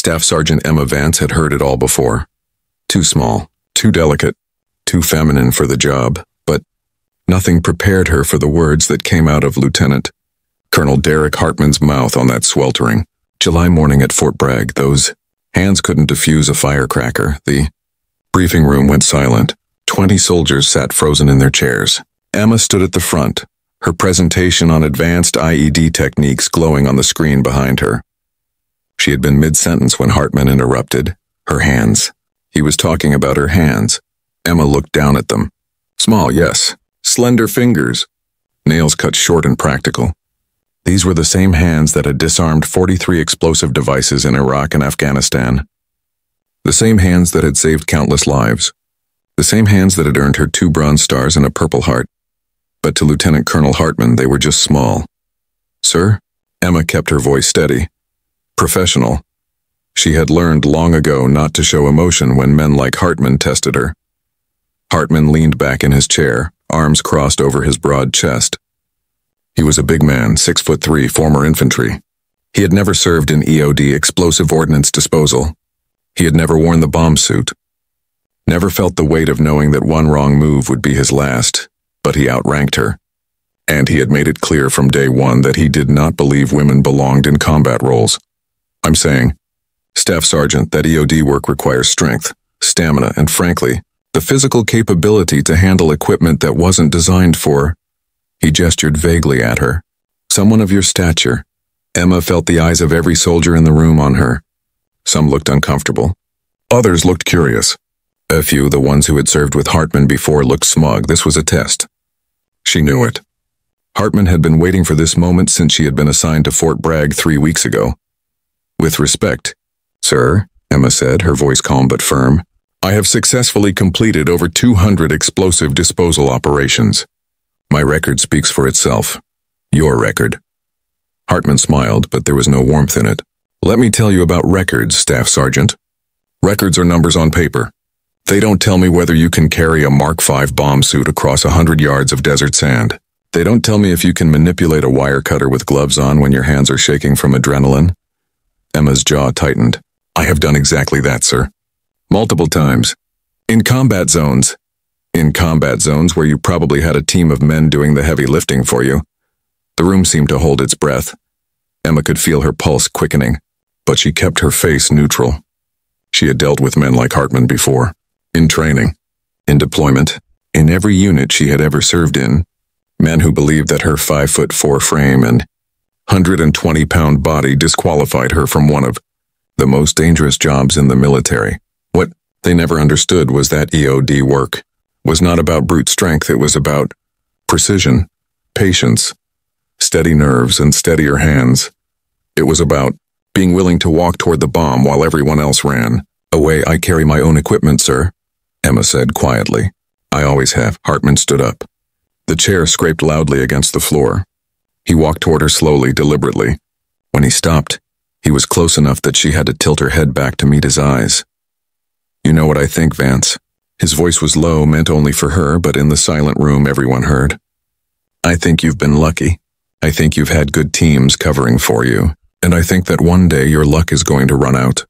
Staff Sergeant Emma Vance had heard it all before. Too small, too delicate, too feminine for the job, but nothing prepared her for the words that came out of Lieutenant Colonel Derek Hartman's mouth on that sweltering July morning at Fort Bragg. Those hands couldn't defuse a firecracker. The briefing room went silent. 20 soldiers sat frozen in their chairs. Emma stood at the front, her presentation on advanced IED techniques glowing on the screen behind her. She had been mid-sentence when Hartman interrupted. Her hands. He was talking about her hands. Emma looked down at them. Small, yes. Slender fingers. Nails cut short and practical. These were the same hands that had disarmed 43 explosive devices in Iraq and Afghanistan. The same hands that had saved countless lives. The same hands that had earned her 2 Bronze Stars and a Purple Heart. But to Lieutenant Colonel Hartman, they were just small. Sir? Emma kept her voice steady. Professional. She had learned long ago not to show emotion when men like Hartman tested her. Hartman leaned back in his chair, arms crossed over his broad chest. He was a big man, 6'3", former infantry. He had never served in EOD, explosive ordnance disposal. He had never worn the bomb suit. Never felt the weight of knowing that one wrong move would be his last, but he outranked her. And he had made it clear from day one that he did not believe women belonged in combat roles. I'm saying, Staff Sergeant, that EOD work requires strength, stamina, and frankly, the physical capability to handle equipment that wasn't designed for. He gestured vaguely at her. Someone of your stature. Emma felt the eyes of every soldier in the room on her. Some looked uncomfortable. Others looked curious. A few, the ones who had served with Hartman before, looked smug. This was a test. She knew it. Hartman had been waiting for this moment since she had been assigned to Fort Bragg 3 weeks ago. With respect, sir, Emma said, her voice calm but firm, I have successfully completed over 200 explosive disposal operations. My record speaks for itself. Your record. Hartman smiled, but there was no warmth in it. Let me tell you about records, Staff Sergeant. Records are numbers on paper. They don't tell me whether you can carry a Mark V bomb suit across 100 yards of desert sand. They don't tell me if you can manipulate a wire cutter with gloves on when your hands are shaking from adrenaline. Emma's jaw tightened. I have done exactly that, sir. Multiple times. In combat zones. In combat zones where you probably had a team of men doing the heavy lifting for you. The room seemed to hold its breath. Emma could feel her pulse quickening, but she kept her face neutral. She had dealt with men like Hartman before. In training. In deployment. In every unit she had ever served in. Men who believed that her 5'4" frame and 120-pound body disqualified her from one of the most dangerous jobs in the military. What they never understood was that EOD work was not about brute strength. It was about precision, patience, steady nerves, and steadier hands. It was about being willing to walk toward the bomb while everyone else ran. Away, I carry my own equipment, sir, Emma said quietly. I always have. Hartman stood up. The chair scraped loudly against the floor. He walked toward her slowly, deliberately. When he stopped, he was close enough that she had to tilt her head back to meet his eyes. You know what I think, Vance? His voice was low, meant only for her, but in the silent room everyone heard. I think you've been lucky. I think you've had good teams covering for you, and I think that one day your luck is going to run out.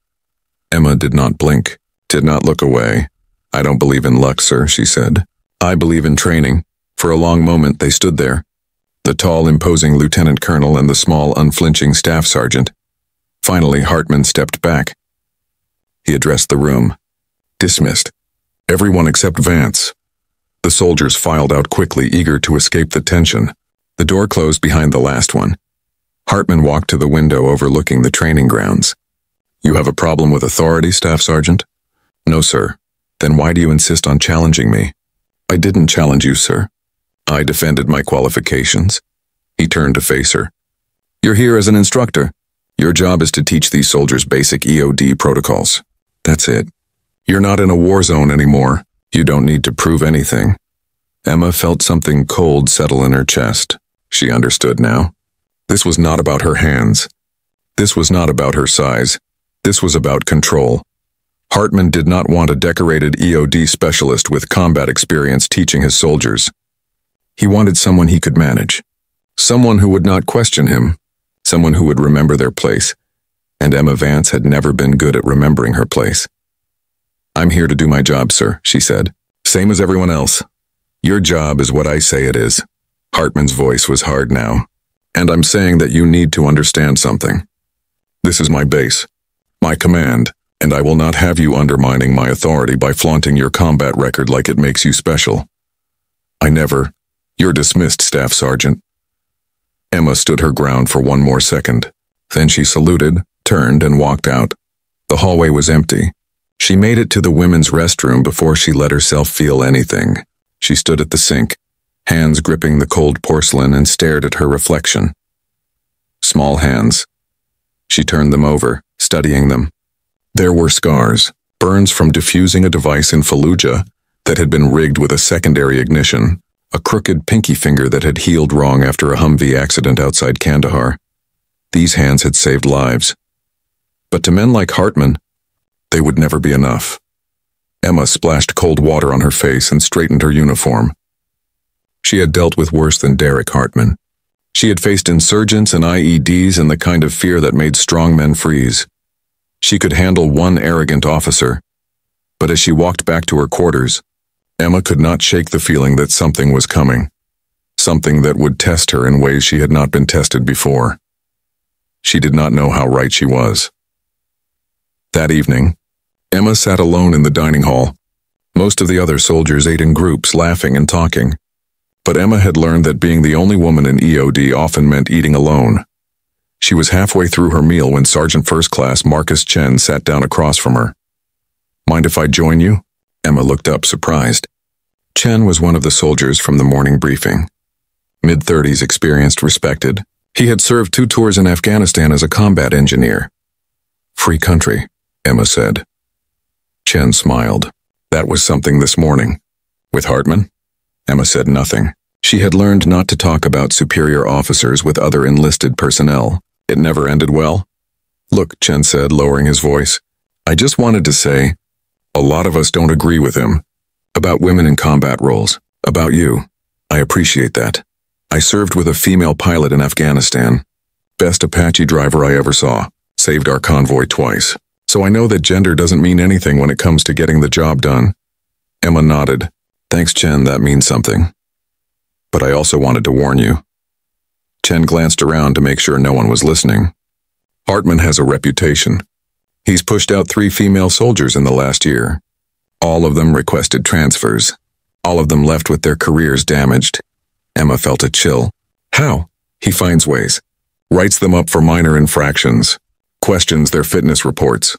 Emma did not blink, did not look away. I don't believe in luck, sir, she said. I believe in training. For a long moment they stood there. The tall, imposing lieutenant colonel and the small, unflinching staff sergeant. Finally, Hartman stepped back. He addressed the room. Dismissed. Everyone except Vance. The soldiers filed out quickly, eager to escape the tension. The door closed behind the last one. Hartman walked to the window overlooking the training grounds. You have a problem with authority, Staff Sergeant? No, sir. Then why do you insist on challenging me? I didn't challenge you, sir. I defended my qualifications. He turned to face her. You're here as an instructor. Your job is to teach these soldiers basic EOD protocols. That's it. You're not in a war zone anymore. You don't need to prove anything. Emma felt something cold settle in her chest. She understood now. This was not about her hands. This was not about her size. This was about control. Hartman did not want a decorated EOD specialist with combat experience teaching his soldiers. He wanted someone he could manage. Someone who would not question him. Someone who would remember their place. and Emma Vance had never been good at remembering her place. "I'm here to do my job, sir," she said. "Same as everyone else. Your job is what I say it is." Hartman's voice was hard now. "And I'm saying that you need to understand something. This is my base, my command, and I will not have you undermining my authority by flaunting your combat record like it makes you special. You're dismissed, Staff Sergeant." Emma stood her ground for one more second. Then she saluted, turned, and walked out. The hallway was empty. She made it to the women's restroom before she let herself feel anything. She stood at the sink, hands gripping the cold porcelain, and stared at her reflection. Small hands. She turned them over, studying them. There were scars, burns from defusing a device in Fallujah that had been rigged with a secondary ignition, a crooked pinky finger that had healed wrong after a Humvee accident outside Kandahar. These hands had saved lives. But to men like Hartman, they would never be enough. Emma splashed cold water on her face and straightened her uniform. She had dealt with worse than Derek Hartman. She had faced insurgents and IEDs and the kind of fear that made strong men freeze. She could handle one arrogant officer, but as she walked back to her quarters, Emma could not shake the feeling that something was coming, something that would test her in ways she had not been tested before. She did not know how right she was. That evening, Emma sat alone in the dining hall. Most of the other soldiers ate in groups, laughing and talking. But Emma had learned that being the only woman in EOD often meant eating alone. She was halfway through her meal when Sergeant First Class Marcus Chen sat down across from her. "Mind if I join you?" Emma looked up, surprised. Chen was one of the soldiers from the morning briefing. Mid-30s, experienced, respected. He had served 2 tours in Afghanistan as a combat engineer. "Free country," Emma said. Chen smiled. "That was something this morning." "With Hartman?" Emma said nothing. She had learned not to talk about superior officers with other enlisted personnel. It never ended well. "Look," Chen said, lowering his voice. "I just wanted to say, a lot of us don't agree with him. About women in combat roles. About you. I appreciate that. I served with a female pilot in Afghanistan. Best Apache driver I ever saw. Saved our convoy twice. So I know that gender doesn't mean anything when it comes to getting the job done." Emma nodded. "Thanks, Chen, that means something. But I also wanted to warn you." Chen glanced around to make sure no one was listening. "Hartman has a reputation. He's pushed out 3 female soldiers in the last year. All of them requested transfers. All of them left with their careers damaged." Emma felt a chill. "How?" "He finds ways. Writes them up for minor infractions. Questions their fitness reports.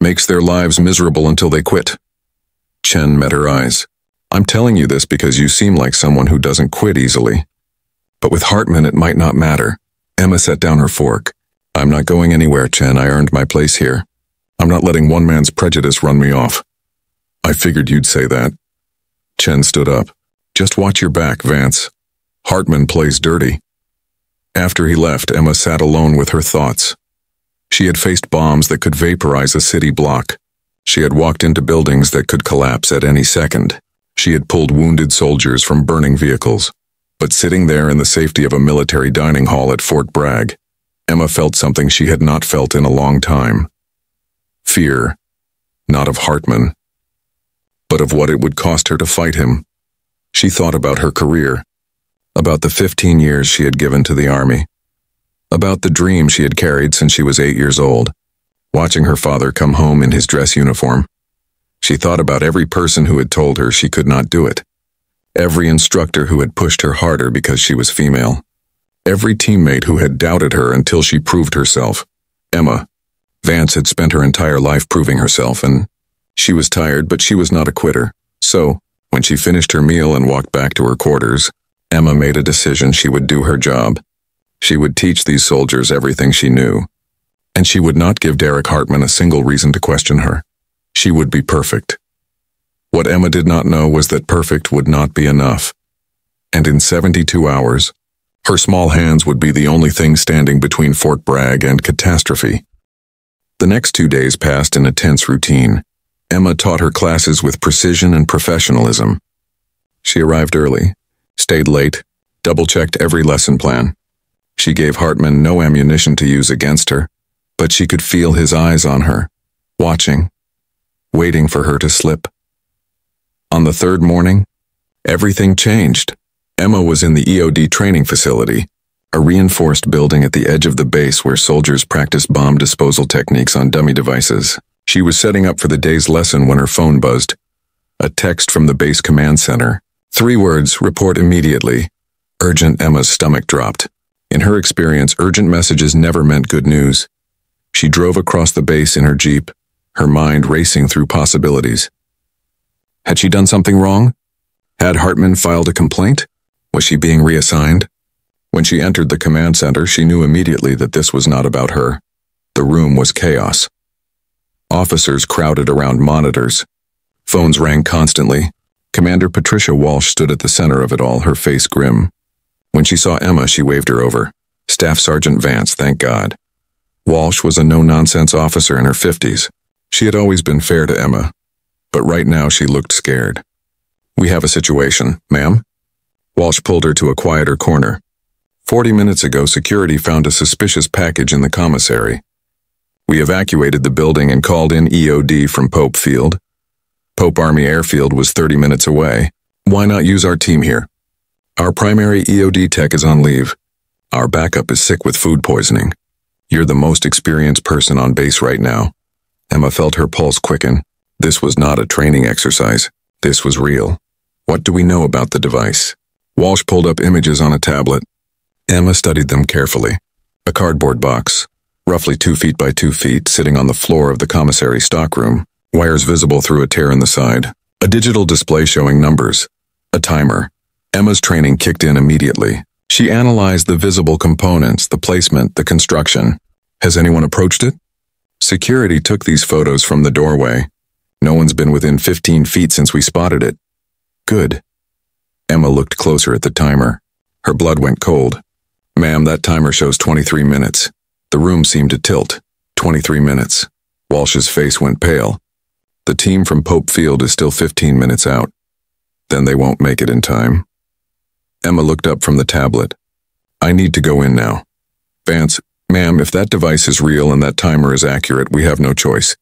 Makes their lives miserable until they quit." Chen met her eyes. "I'm telling you this because you seem like someone who doesn't quit easily. But with Hartman, it might not matter." Emma set down her fork. "I'm not going anywhere, Chen. I earned my place here. I'm not letting one man's prejudice run me off." "I figured you'd say that." Chen stood up. "Just watch your back, Vance. Hartman plays dirty." After he left, Emma sat alone with her thoughts. She had faced bombs that could vaporize a city block. She had walked into buildings that could collapse at any second. She had pulled wounded soldiers from burning vehicles. But sitting there in the safety of a military dining hall at Fort Bragg, Emma felt something she had not felt in a long time. Fear, not of Hartman, but of what it would cost her to fight him. She thought about her career, about the 15 years she had given to the army, about the dream she had carried since she was 8 years old, watching her father come home in his dress uniform. She thought about every person who had told her she could not do it, every instructor who had pushed her harder because she was female, every teammate who had doubted her until she proved herself. Emma Vance had spent her entire life proving herself, and she was tired, but she was not a quitter. So, when she finished her meal and walked back to her quarters, Emma made a decision she would do her job. She would teach these soldiers everything she knew, and she would not give Derek Hartman a single reason to question her. She would be perfect. What Emma did not know was that perfect would not be enough, and in 72 hours, her small hands would be the only thing standing between Fort Bragg and catastrophe. The next 2 days passed in a tense routine. Emma taught her classes with precision and professionalism. She arrived early, stayed late, double-checked every lesson plan. She gave Hartman no ammunition to use against her, but she could feel his eyes on her, watching, waiting for her to slip. On the third morning, everything changed. Emma was in the EOD training facility, a reinforced building at the edge of the base where soldiers practiced bomb disposal techniques on dummy devices. She was setting up for the day's lesson when her phone buzzed. A text from the base command center. 3 words, report immediately. Urgent. Emma's stomach dropped. In her experience, urgent messages never meant good news. She drove across the base in her Jeep, her mind racing through possibilities. Had she done something wrong? Had Hartman filed a complaint? Was she being reassigned? When she entered the command center, she knew immediately that this was not about her. The room was chaos. Officers crowded around monitors. Phones rang constantly. Commander Patricia Walsh stood at the center of it all, her face grim. When she saw Emma, she waved her over. Staff Sergeant Vance, thank God. Walsh was a no-nonsense officer in her 50s. She had always been fair to Emma, but right now she looked scared. We have a situation, ma'am. Walsh pulled her to a quieter corner. 40 minutes ago, security found a suspicious package in the commissary. We evacuated the building and called in EOD from Pope Field. Pope Army Airfield was 30 minutes away. Why not use our team here? Our primary EOD tech is on leave. Our backup is sick with food poisoning. You're the most experienced person on base right now. Emma felt her pulse quicken. This was not a training exercise. This was real. What do we know about the device? Walsh pulled up images on a tablet. Emma studied them carefully. A cardboard box, roughly 2 feet by 2 feet, sitting on the floor of the commissary stockroom, wires visible through a tear in the side. A digital display showing numbers. A timer. Emma's training kicked in immediately. She analyzed the visible components, the placement, the construction. Has anyone approached it? Security took these photos from the doorway. No one's been within 15 feet since we spotted it. Good. Emma looked closer at the timer. Her blood went cold. Ma'am, that timer shows 23 minutes. The room seemed to tilt. 23 minutes. Walsh's face went pale. The team from Pope Field is still 15 minutes out. Then they won't make it in time. Emma looked up from the tablet. I need to go in now. Vance, ma'am, if that device is real and that timer is accurate, we have no choice.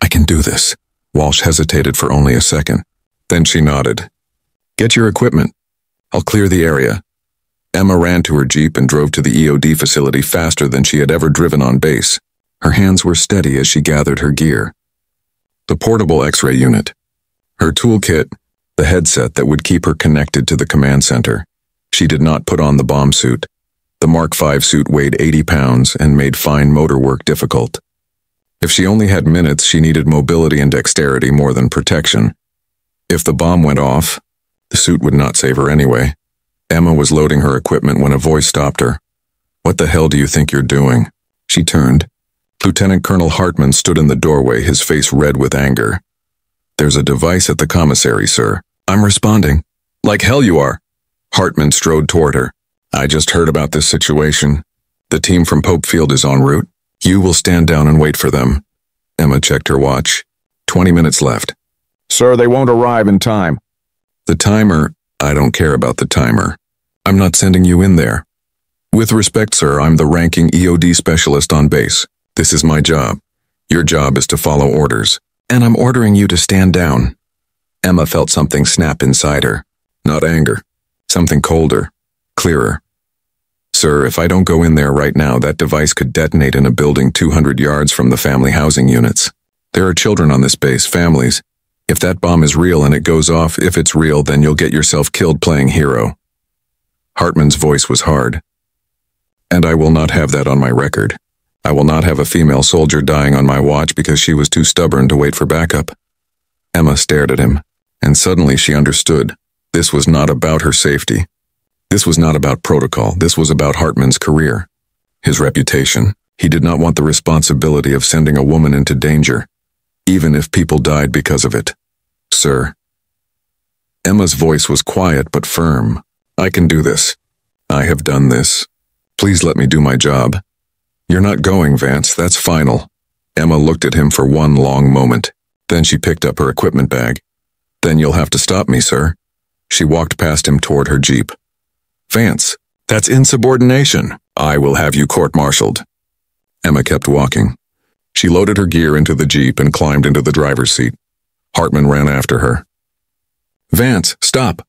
I can do this. Walsh hesitated for only a second. Then she nodded. Get your equipment. I'll clear the area. Emma ran to her Jeep and drove to the EOD facility faster than she had ever driven on base. Her hands were steady as she gathered her gear. The portable X-ray unit. Her toolkit, the headset that would keep her connected to the command center. She did not put on the bomb suit. The Mark V suit weighed 80 pounds and made fine motor work difficult. If she only had minutes, she needed mobility and dexterity more than protection. If the bomb went off, the suit would not save her anyway. Emma was loading her equipment when a voice stopped her. What the hell do you think you're doing? She turned. Lieutenant Colonel Hartman stood in the doorway, his face red with anger. There's a device at the commissary, sir. I'm responding. Like hell you are. Hartman strode toward her. I just heard about this situation. The team from Pope Field is en route. You will stand down and wait for them. Emma checked her watch. 20 minutes left. Sir, they won't arrive in time. The timer, I don't care about the timer. I'm not sending you in there. With respect, sir, I'm the ranking EOD specialist on base. This is my job. Your job is to follow orders. And I'm ordering you to stand down. Emma felt something snap inside her. Not anger. Something colder. Clearer. Sir, if I don't go in there right now, that device could detonate in a building 200 yards from the family housing units. There are children on this base, families. If that bomb is real and it goes off, if it's real, then you'll get yourself killed playing hero. Hartman's voice was hard. And I will not have that on my record. I will not have a female soldier dying on my watch because she was too stubborn to wait for backup. Emma stared at him, and suddenly she understood. This was not about her safety. This was not about protocol. This was about Hartman's career. His reputation. He did not want the responsibility of sending a woman into danger, even if people died because of it. Sir. Emma's voice was quiet but firm. I can do this. I have done this. Please let me do my job. You're not going, Vance. That's final. Emma looked at him for one long moment. Then she picked up her equipment bag. Then you'll have to stop me, sir. She walked past him toward her Jeep. Vance, that's insubordination. I will have you court-martialed. Emma kept walking. She loaded her gear into the Jeep and climbed into the driver's seat. Hartman ran after her. "Vance, stop.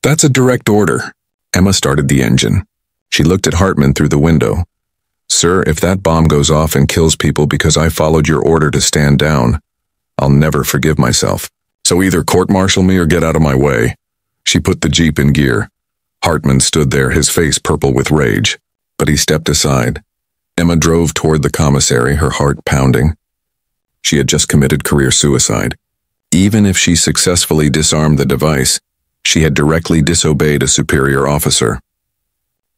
That's a direct order." Emma started the engine. She looked at Hartman through the window. "Sir, if that bomb goes off and kills people because I followed your order to stand down, I'll never forgive myself. So either court-martial me or get out of my way." She put the Jeep in gear. Hartman stood there, his face purple with rage, but he stepped aside. Emma drove toward the commissary, her heart pounding. She had just committed career suicide. Even if she successfully disarmed the device, she had directly disobeyed a superior officer.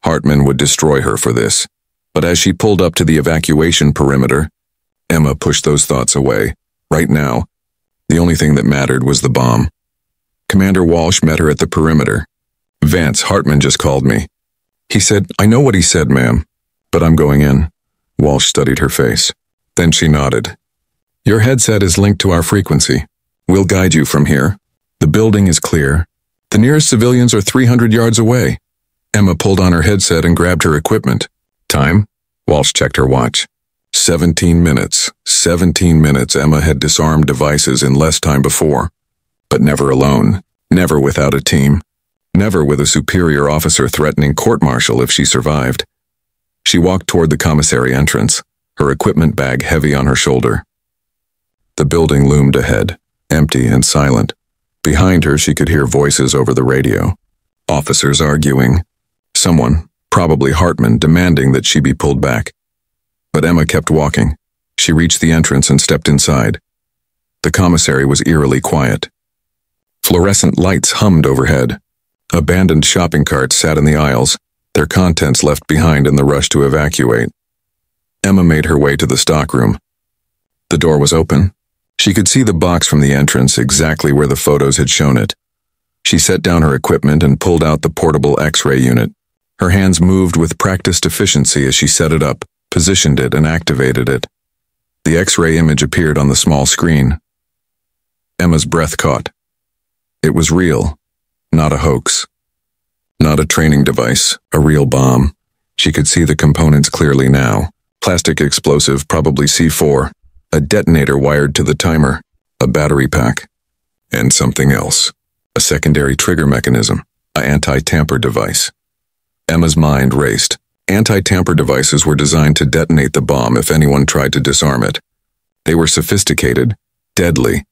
Hartman would destroy her for this, but as she pulled up to the evacuation perimeter, Emma pushed those thoughts away. Right now, the only thing that mattered was the bomb. Commander Walsh met her at the perimeter. "Vance, Hartman just called me. He said, I know what he said, ma'am, but I'm going in." Walsh studied her face. Then she nodded. "Your headset is linked to our frequency. We'll guide you from here. The building is clear. The nearest civilians are 300 yards away." Emma pulled on her headset and grabbed her equipment. "Time?" Walsh checked her watch. 17 minutes. 17 minutes. Emma had disarmed devices in less time before. But never alone. Never without a team. Never with a superior officer threatening court-martial if she survived. She walked toward the commissary entrance, her equipment bag heavy on her shoulder. The building loomed ahead, empty and silent. Behind her, she could hear voices over the radio. Officers arguing. Someone, probably Hartman, demanding that she be pulled back. But Emma kept walking. She reached the entrance and stepped inside. The commissary was eerily quiet. Fluorescent lights hummed overhead. Abandoned shopping carts sat in the aisles, their contents left behind in the rush to evacuate. Emma made her way to the stockroom. The door was open. She could see the box from the entrance, exactly where the photos had shown it. She set down her equipment and pulled out the portable X-ray unit. Her hands moved with practiced efficiency as she set it up, positioned it, and activated it. The X-ray image appeared on the small screen. Emma's breath caught. It was real, not a hoax. Not a training device, a real bomb. She could see the components clearly now. Plastic explosive, probably C4, a detonator wired to the timer, a battery pack, and something else. A secondary trigger mechanism, an anti-tamper device. Emma's mind raced. Anti-tamper devices were designed to detonate the bomb if anyone tried to disarm it. They were sophisticated, deadly,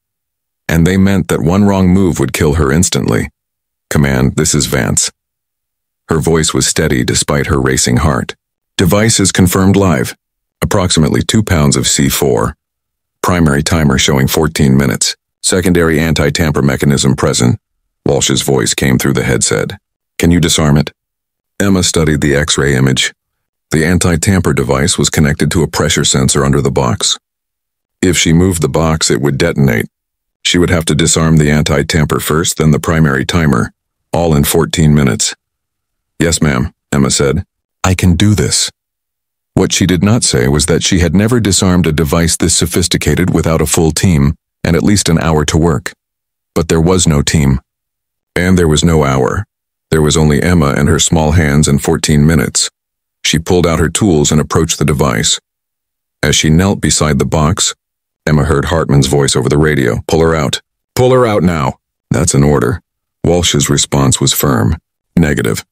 and they meant that one wrong move would kill her instantly. "Command, this is Vance." Her voice was steady despite her racing heart. "Device is confirmed live. Approximately 2 pounds of C4. Primary timer showing 14 minutes. Secondary anti-tamper mechanism present." Walsh's voice came through the headset. "Can you disarm it?" Emma studied the X-ray image. The anti-tamper device was connected to a pressure sensor under the box. If she moved the box, it would detonate. She would have to disarm the anti-tamper first, then the primary timer, all in 14 minutes. "Yes, ma'am," Emma said. "I can do this." What she did not say was that she had never disarmed a device this sophisticated without a full team and at least an hour to work. But there was no team. And there was no hour. There was only Emma and her small hands and 14 minutes. She pulled out her tools and approached the device. As she knelt beside the box, Emma heard Hartman's voice over the radio. "Pull her out. Pull her out now." "That's an order." Walsh's response was firm. "Negative.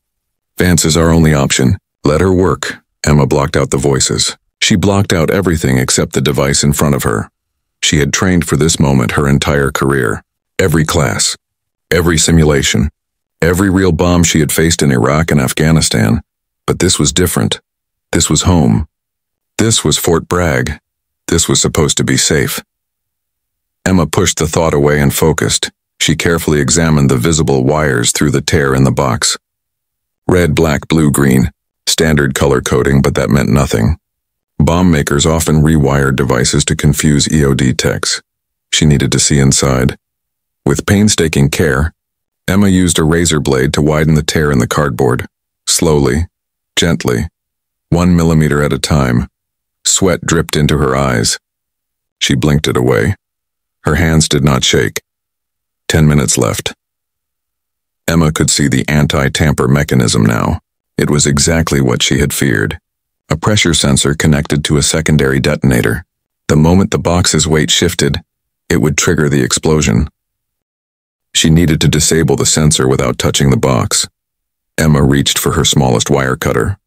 Vance is our only option. Let her work." Emma blocked out the voices. She blocked out everything except the device in front of her. She had trained for this moment her entire career. Every class. Every simulation. Every real bomb she had faced in Iraq and Afghanistan. But this was different. This was home. This was Fort Bragg. This was supposed to be safe. Emma pushed the thought away and focused. She carefully examined the visible wires through the tear in the box. Red, black, blue, green. Standard color coding, but that meant nothing. Bomb makers often rewired devices to confuse EOD techs. She needed to see inside. With painstaking care, Emma used a razor blade to widen the tear in the cardboard. Slowly, gently, 1 millimeter at a time. Sweat dripped into her eyes. She blinked it away. Her hands did not shake. 10 minutes left. Emma could see the anti-tamper mechanism now. It was exactly what she had feared. A pressure sensor connected to a secondary detonator. The moment the box's weight shifted, it would trigger the explosion. She needed to disable the sensor without touching the box. Emma reached for her smallest wire cutter.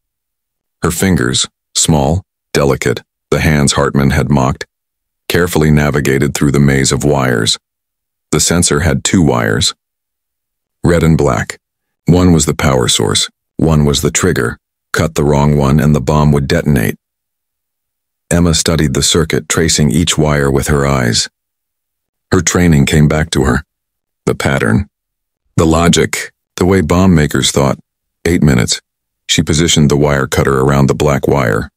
Her fingers, small, delicate, the hands Hartman had mocked, carefully navigated through the maze of wires. The sensor had 2 wires, red and black. One was the power source, one was the trigger. Cut the wrong one and the bomb would detonate. Emma studied the circuit, tracing each wire with her eyes. Her training came back to her. The pattern, the logic, the way bomb makers thought. 8 minutes. She positioned the wire cutter around the black wire.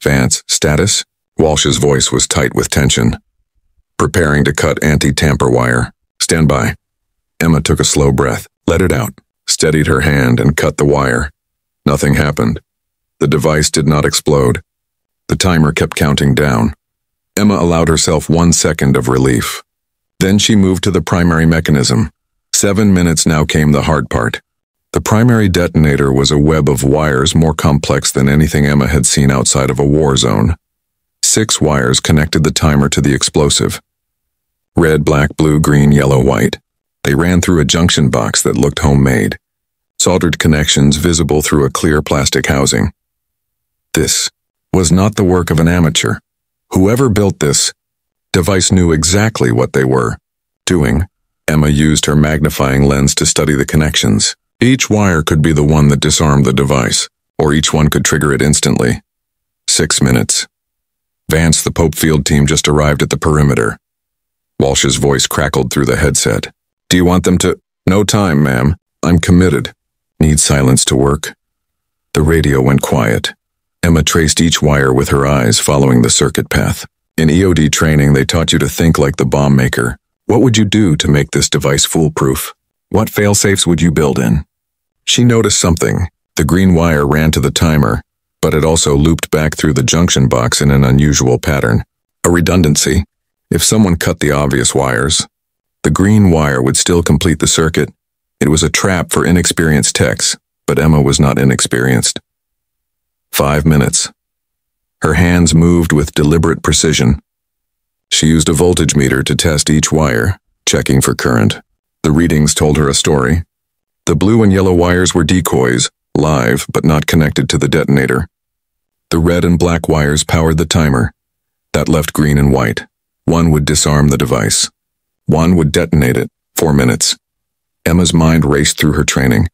Vance, status? Walsh's voice was tight with tension. Preparing to cut anti-tamper wire. Stand by. Emma took a slow breath, let it out, steadied her hand and cut the wire. Nothing happened. The device did not explode. The timer kept counting down. Emma allowed herself 1 second of relief. Then she moved to the primary mechanism. 7 minutes now came the hard part. The primary detonator was a web of wires more complex than anything Emma had seen outside of a war zone. 6 wires connected the timer to the explosive. Red, black, blue, green, yellow, white. They ran through a junction box that looked homemade. Soldered connections visible through a clear plastic housing. This was not the work of an amateur. Whoever built this device knew exactly what they were doing. Emma used her magnifying lens to study the connections. Each wire could be the one that disarmed the device, or each one could trigger it instantly. 6 minutes. Vance, the Pope field team just arrived at the perimeter. Walsh's voice crackled through the headset. Do you want them to? No time, ma'am. I'm committed. Need silence to work. The radio went quiet. Emma traced each wire with her eyes, following the circuit path. In EOD training, they taught you to think like the bomb maker. What would you do to make this device foolproof? What failsafes would you build in? She noticed something. The green wire ran to the timer, but it also looped back through the junction box in an unusual pattern. A redundancy. If someone cut the obvious wires, the green wire would still complete the circuit. It was a trap for inexperienced techs, but Emma was not inexperienced. 5 minutes. Her hands moved with deliberate precision. She used a voltage meter to test each wire, checking for current. The readings told her a story. The blue and yellow wires were decoys, live but not connected to the detonator. The red and black wires powered the timer. That left green and white. One would disarm the device. One would detonate it. 4 minutes. Emma's mind raced through her training.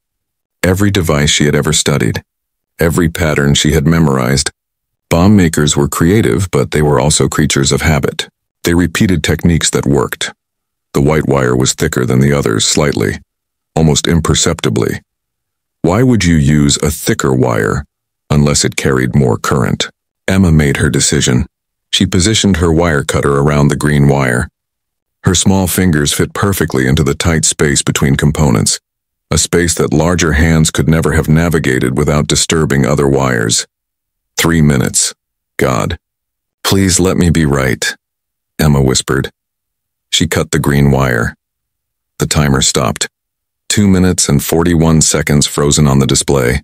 Every device she had ever studied. Every pattern she had memorized. Bomb makers were creative, but they were also creatures of habit. They repeated techniques that worked. The white wire was thicker than the others slightly, almost imperceptibly. Why would you use a thicker wire unless it carried more current? Emma made her decision. She positioned her wire cutter around the green wire. Her small fingers fit perfectly into the tight space between components, a space that larger hands could never have navigated without disturbing other wires. 3 minutes. God. Please let me be right, Emma whispered. She cut the green wire. The timer stopped. 2 minutes and 41 seconds frozen on the display.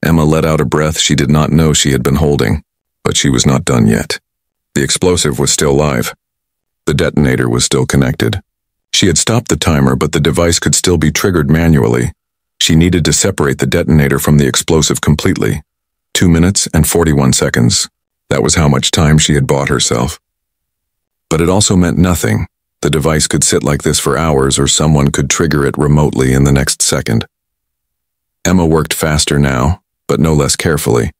Emma let out a breath she did not know she had been holding, but she was not done yet. The explosive was still live. The detonator was still connected. She had stopped the timer, but the device could still be triggered manually. She needed to separate the detonator from the explosive completely. 2 minutes and 41 seconds. That was how much time she had bought herself. But it also meant nothing. The device could sit like this for hours, or someone could trigger it remotely in the next second. Emma worked faster now, but no less carefully.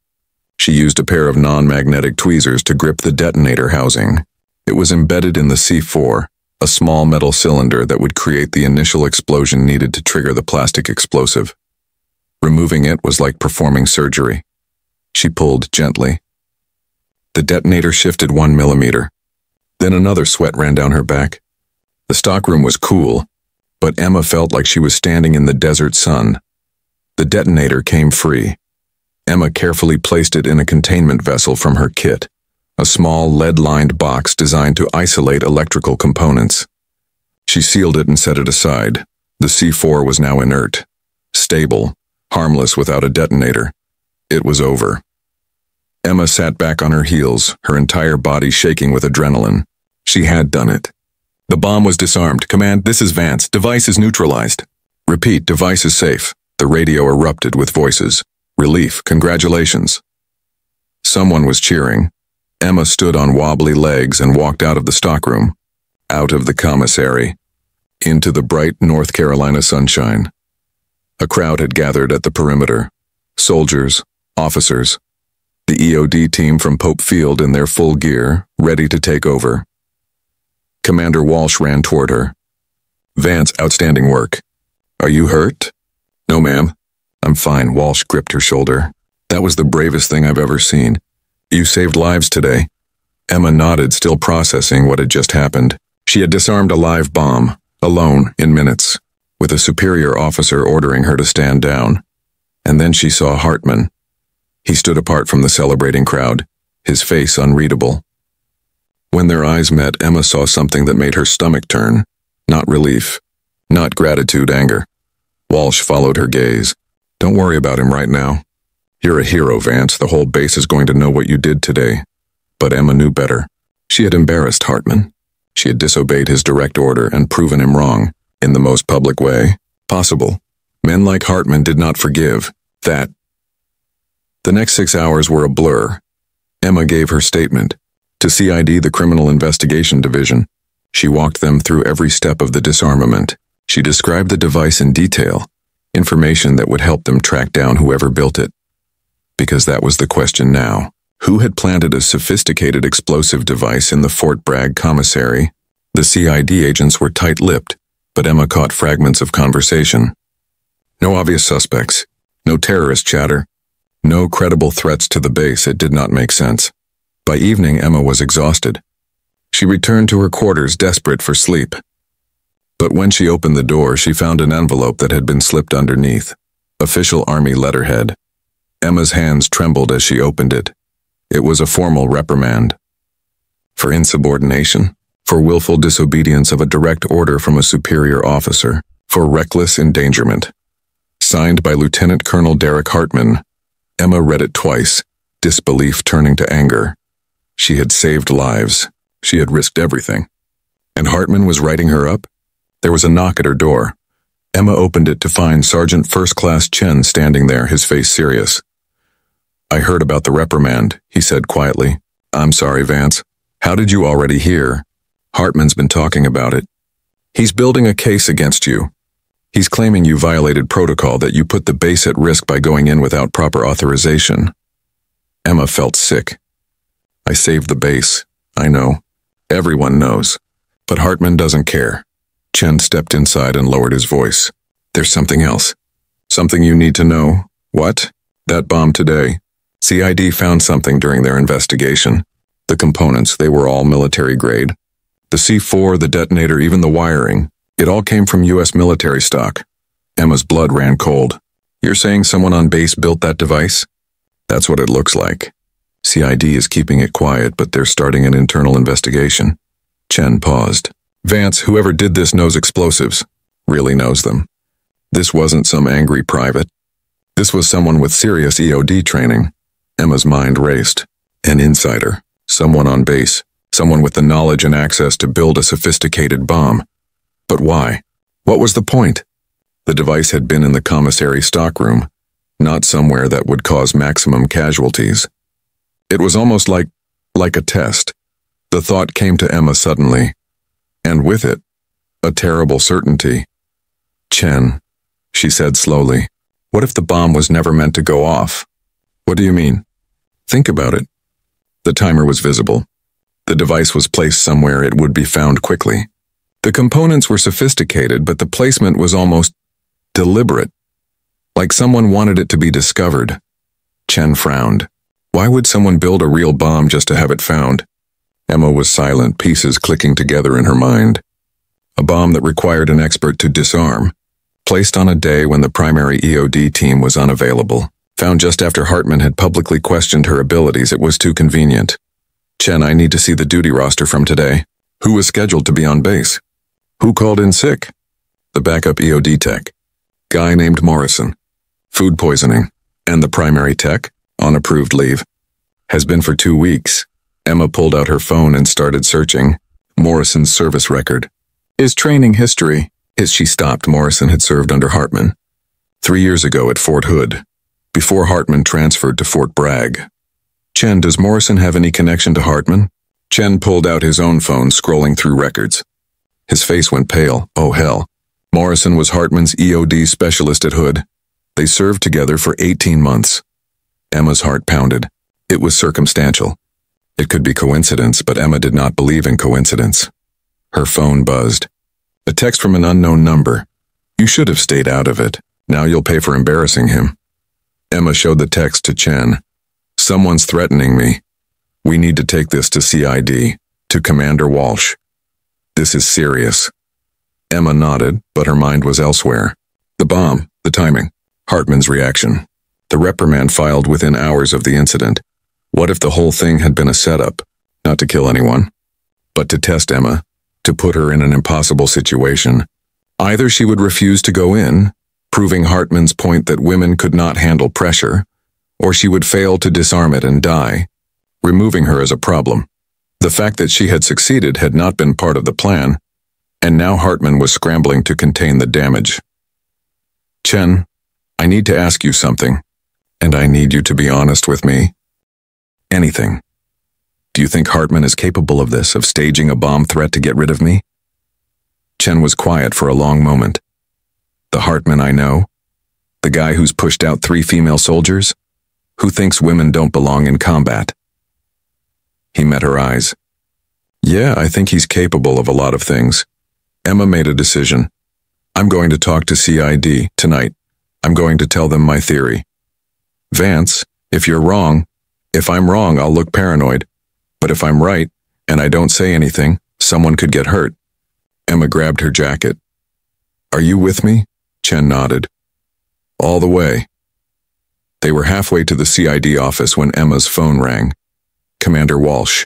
She used a pair of non-magnetic tweezers to grip the detonator housing. It was embedded in the C4, a small metal cylinder that would create the initial explosion needed to trigger the plastic explosive. Removing it was like performing surgery. She pulled gently. The detonator shifted 1 millimeter. Then another sweat ran down her back. The stockroom was cool, but Emma felt like she was standing in the desert sun. The detonator came free. Emma carefully placed it in a containment vessel from her kit, a small lead-lined box designed to isolate electrical components. She sealed it and set it aside. The C4 was now inert, stable, harmless without a detonator. It was over. Emma sat back on her heels, her entire body shaking with adrenaline. She had done it. The bomb was disarmed. Command, this is Vance. Device is neutralized. Repeat, device is safe. The radio erupted with voices. Relief, congratulations. Someone was cheering. Emma stood on wobbly legs and walked out of the stockroom, out of the commissary, into the bright North Carolina sunshine. A crowd had gathered at the perimeter. Soldiers, officers, the EOD team from Pope Field in their full gear, ready to take over. Commander Walsh ran toward her. Vance, outstanding work. Are you hurt? No, ma'am. I'm fine. Walsh gripped her shoulder. That was the bravest thing I've ever seen. You saved lives today. Emma nodded, still processing what had just happened. She had disarmed a live bomb, alone, in minutes, with a superior officer ordering her to stand down. And then she saw Hartman. He stood apart from the celebrating crowd, his face unreadable. When their eyes met, Emma saw something that made her stomach turn. Not relief, not gratitude, anger. Walsh followed her gaze. Don't worry about him right now. You're a hero, Vance. The whole base is going to know what you did today. But Emma knew better. She had embarrassed Hartman. She had disobeyed his direct order and proven him wrong, in the most public way possible. Men like Hartman did not forgive that. The next 6 hours were a blur. Emma gave her statement to CID, the Criminal Investigation Division. She walked them through every step of the disarmament. She described the device in detail, information that would help them track down whoever built it. Because that was the question now. Who had planted a sophisticated explosive device in the Fort Bragg commissary? The CID agents were tight-lipped, but Emma caught fragments of conversation. No obvious suspects, no terrorist chatter, no credible threats to the base. It did not make sense. By evening, Emma was exhausted. She returned to her quarters, desperate for sleep. But when she opened the door, she found an envelope that had been slipped underneath. Official Army letterhead. Emma's hands trembled as she opened it. It was a formal reprimand. For insubordination, for willful disobedience of a direct order from a superior officer, for reckless endangerment. Signed by Lieutenant Colonel Derek Hartman. Emma read it twice, disbelief turning to anger. She had saved lives. She had risked everything. And Hartman was writing her up? There was a knock at her door. Emma opened it to find Sergeant First Class Chen standing there, his face serious. I heard about the reprimand, he said quietly. I'm sorry, Vance. How did you already hear? Hartman's been talking about it. He's building a case against you. He's claiming you violated protocol, that you put the base at risk by going in without proper authorization. Emma felt sick. I saved the base. I know. Everyone knows. But Hartman doesn't care. Chen stepped inside and lowered his voice. There's something else. Something you need to know. What? That bomb today. CID found something during their investigation. The components, they were all military grade. The C4, the detonator, even the wiring. It all came from U.S. military stock. Emma's blood ran cold. You're saying someone on base built that device? That's what it looks like. CID is keeping it quiet, but they're starting an internal investigation. Chen paused. Vance, whoever did this knows explosives. Really knows them. This wasn't some angry private. This was someone with serious EOD training. Emma's mind raced. An insider. Someone on base. Someone with the knowledge and access to build a sophisticated bomb. But why? What was the point? The device had been in the commissary stockroom, not somewhere that would cause maximum casualties. It was almost like a test. The thought came to Emma suddenly, and with it, a terrible certainty. Chen, she said slowly, what if the bomb was never meant to go off? What do you mean? Think about it. The timer was visible. The device was placed somewhere it would be found quickly. The components were sophisticated, but the placement was almost deliberate, like someone wanted it to be discovered. Chen frowned. Why would someone build a real bomb just to have it found? Emma was silent, pieces clicking together in her mind. A bomb that required an expert to disarm, placed on a day when the primary EOD team was unavailable, found just after Hartman had publicly questioned her abilities. It was too convenient. Chen, I need to see the duty roster from today. Who was scheduled to be on base? Who called in sick? The backup EOD tech. Guy named Morrison. Food poisoning. And the primary tech, on approved leave. Has been for 2 weeks. Emma pulled out her phone and started searching. Morrison's service record. His training history. She stopped. Morrison had served under Hartman 3 years ago at Fort Hood, before Hartman transferred to Fort Bragg. Chen, does Morrison have any connection to Hartman? Chen pulled out his own phone, scrolling through records. His face went pale. Oh hell. Morrison was Hartman's EOD specialist at Hood. They served together for 18 months. Emma's heart pounded. It was circumstantial. It could be coincidence, but Emma did not believe in coincidence. Her phone buzzed. A text from an unknown number. You should have stayed out of it. Now you'll pay for embarrassing him. Emma showed the text to Chen. Someone's threatening me. We need to take this to CID, to Commander Walsh. This is serious. Emma nodded, but her mind was elsewhere. The bomb, the timing, Hartman's reaction. The reprimand filed within hours of the incident. What if the whole thing had been a setup, not to kill anyone, but to test Emma, to put her in an impossible situation? Either she would refuse to go in, proving Hartman's point that women could not handle pressure, or she would fail to disarm it and die, removing her as a problem. The fact that she had succeeded had not been part of the plan, and now Hartman was scrambling to contain the damage. Chen, I need to ask you something, and I need you to be honest with me. Anything. Do you think Hartman is capable of this, of staging a bomb threat to get rid of me? Chen was quiet for a long moment. The Hartman I know? The guy who's pushed out 3 female soldiers? Who thinks women don't belong in combat? He met her eyes. Yeah, I think he's capable of a lot of things. Emma made a decision. I'm going to talk to CID tonight. I'm going to tell them my theory. Vance, if you're wrong, if I'm wrong, I'll look paranoid. But if I'm right, and I don't say anything, someone could get hurt. Emma grabbed her jacket. Are you with me? Chen nodded. All the way. They were halfway to the CID office when Emma's phone rang. Commander Walsh.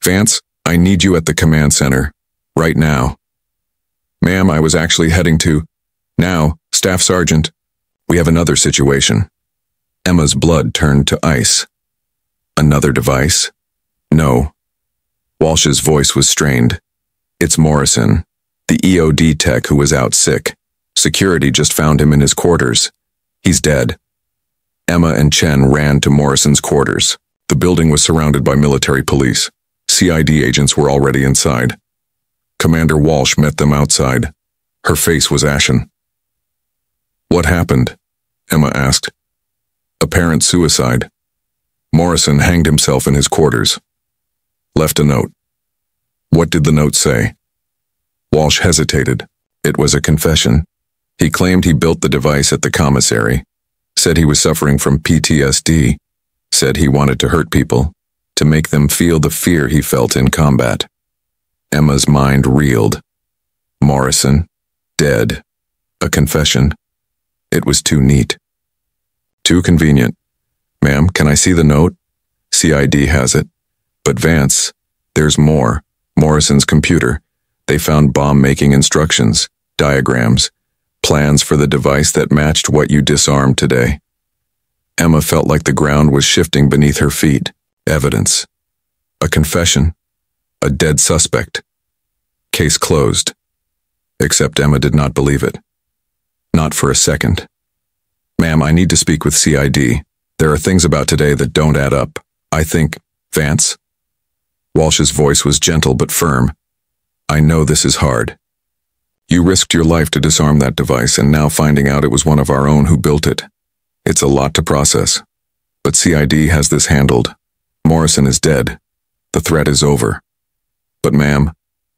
Vance, I need you at the command center. Right now. Ma'am, I was actually heading to... Now, Staff Sergeant. We have another situation. Emma's blood turned to ice. Another device? No. Walsh's voice was strained. It's Morrison, the EOD tech who was out sick. Security just found him in his quarters. He's dead. Emma and Chen ran to Morrison's quarters. The building was surrounded by military police. CID agents were already inside. Commander Walsh met them outside. Her face was ashen. What happened? Emma asked. Apparent suicide. Morrison hanged himself in his quarters. Left a note. What did the note say? Walsh hesitated. It was a confession. He claimed he built the device at the commissary. Said he was suffering from PTSD. Said he wanted to hurt people, to make them feel the fear he felt in combat. Emma's mind reeled. Morrison, dead. A confession. It was too neat. Too convenient. Ma'am, can I see the note? CID has it. But Vance, there's more. Morrison's computer. They found bomb-making instructions, diagrams, plans for the device that matched what you disarmed today. Emma felt like the ground was shifting beneath her feet. Evidence. A confession. A dead suspect. Case closed. Except Emma did not believe it. Not for a second. Ma'am, I need to speak with CID. There are things about today that don't add up. I think... Vance? Walsh's voice was gentle but firm. I know this is hard. You risked your life to disarm that device, and now finding out it was one of our own who built it. It's a lot to process. But CID has this handled. Morrison is dead. The threat is over. But ma'am,